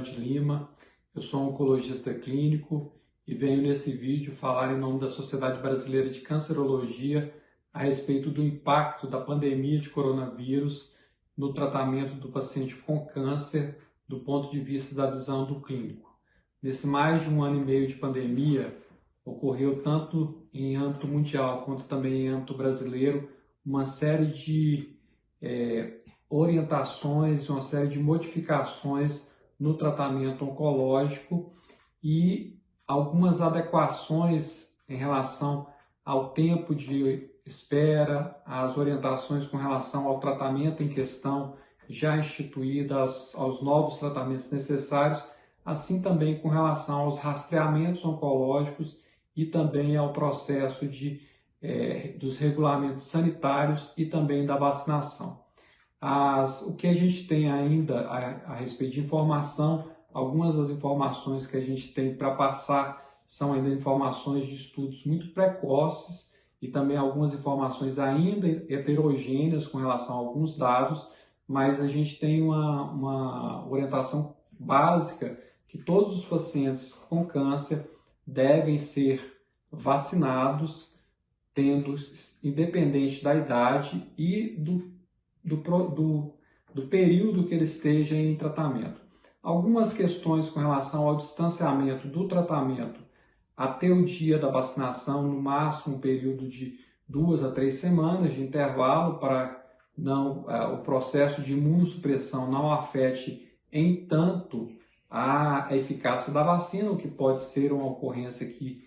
de Lima, eu sou oncologista clínico e venho nesse vídeo falar em nome da Sociedade Brasileira de Cancerologia a respeito do impacto da pandemia de coronavírus no tratamento do paciente com câncer do ponto de vista da visão do clínico. Nesse mais de 1 ano e meio de pandemia, ocorreu tanto em âmbito mundial quanto também em âmbito brasileiro uma série de orientações, uma série de modificações no tratamento oncológico e algumas adequações em relação ao tempo de espera, às orientações com relação ao tratamento em questão já instituídas, aos novos tratamentos necessários, assim também com relação aos rastreamentos oncológicos e também ao processo dos regulamentos sanitários e também da vacinação. O que a gente tem ainda a respeito de informação, algumas das informações que a gente tem para passar são ainda informações de estudos muito precoces e também algumas informações ainda heterogêneas com relação a alguns dados, mas a gente tem uma orientação básica que todos os pacientes com câncer devem ser vacinados, independente da idade e do período que ele esteja em tratamento. Algumas questões com relação ao distanciamento do tratamento até o dia da vacinação, no máximo um período de 2 a 3 semanas de intervalo para o processo de imunossupressão não afete em tanto a eficácia da vacina, o que pode ser uma ocorrência que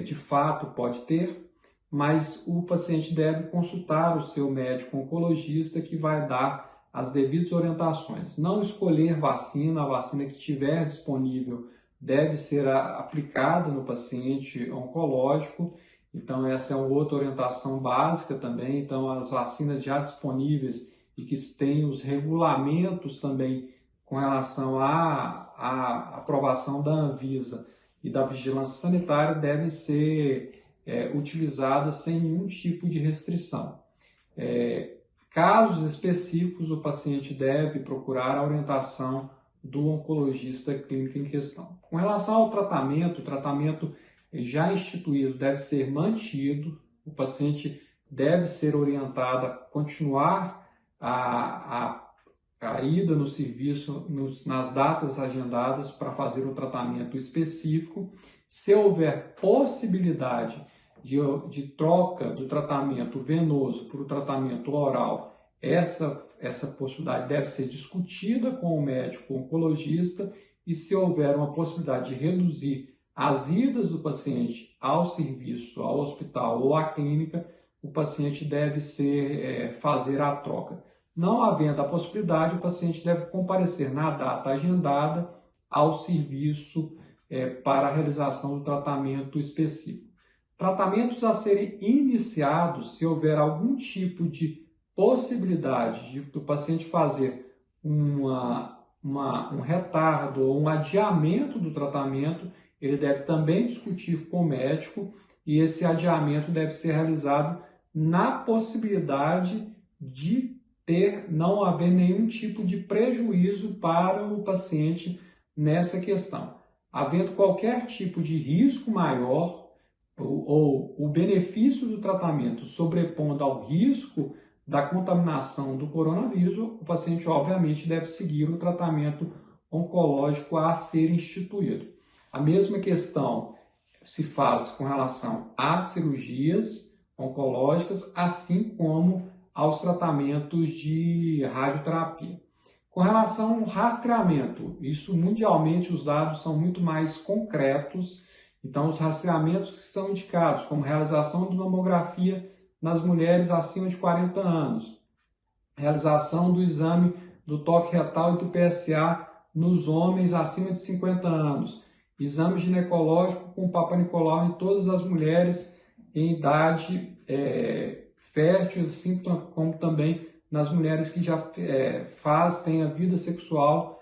de fato pode ter, mas o paciente deve consultar o seu médico oncologista que vai dar as devidas orientações. Não escolher vacina, a vacina que estiver disponível deve ser aplicada no paciente oncológico, então essa é uma outra orientação básica também. Então as vacinas já disponíveis e que têm os regulamentos também com relação à aprovação da Anvisa e da vigilância sanitária devem ser utilizadas sem nenhum tipo de restrição. Casos específicos, o paciente deve procurar a orientação do oncologista clínico em questão. Com relação ao tratamento, o tratamento já instituído deve ser mantido, o paciente deve ser orientado a continuar a ida no serviço nas datas agendadas para fazer o tratamento específico. Se houver possibilidade de troca do tratamento venoso para o tratamento oral, essa possibilidade deve ser discutida com o médico oncologista, e se houver uma possibilidade de reduzir as idas do paciente ao serviço, ao hospital ou à clínica, o paciente deve fazer a troca. Não havendo a possibilidade, o paciente deve comparecer na data agendada ao serviço para a realização do tratamento específico. Tratamentos a serem iniciados, se houver algum tipo de possibilidade do paciente fazer um retardo ou um adiamento do tratamento, ele deve também discutir com o médico, e esse adiamento deve ser realizado na possibilidade de não haver nenhum tipo de prejuízo para o paciente nessa questão. Havendo qualquer tipo de risco maior ou o benefício do tratamento sobrepondo ao risco da contaminação do coronavírus, o paciente obviamente deve seguir o tratamento oncológico a ser instituído. A mesma questão se faz com relação às cirurgias oncológicas, assim como aos tratamentos de radioterapia. Com relação ao rastreamento, isso mundialmente os dados são muito mais concretos. Então, os rastreamentos que são indicados, como realização de mamografia nas mulheres acima de 40 anos, realização do exame do toque retal e do PSA nos homens acima de 50 anos, exame ginecológico com Papa Nicolau em todas as mulheres em idade fértil, assim como também nas mulheres que já têm a vida sexual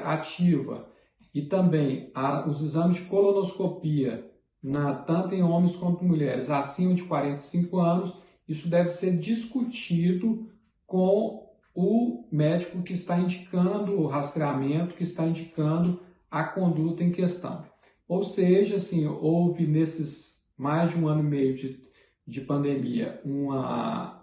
ativa. E também os exames de colonoscopia, tanto em homens quanto mulheres acima de 45 anos, isso deve ser discutido com o médico que está indicando o rastreamento, que está indicando a conduta em questão. Ou seja, assim, houve nesses mais de 1 ano e meio de pandemia uma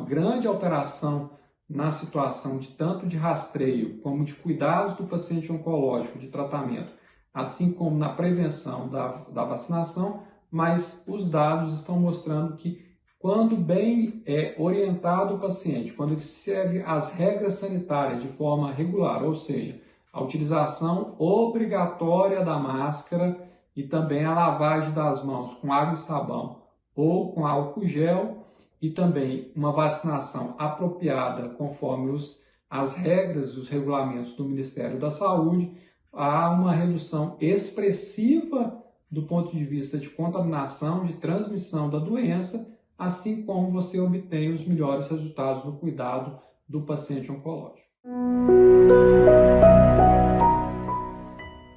grande alteração na situação de tanto de rastreio como de cuidados do paciente oncológico, de tratamento, assim como na prevenção da vacinação, mas os dados estão mostrando que quando bem orientado o paciente, quando ele segue as regras sanitárias de forma regular, ou seja, a utilização obrigatória da máscara e também a lavagem das mãos com água e sabão ou com álcool gel, e também uma vacinação apropriada conforme as regras e os regulamentos do Ministério da Saúde, há uma redução expressiva do ponto de vista de contaminação, de transmissão da doença, assim como você obtém os melhores resultados no cuidado do paciente oncológico.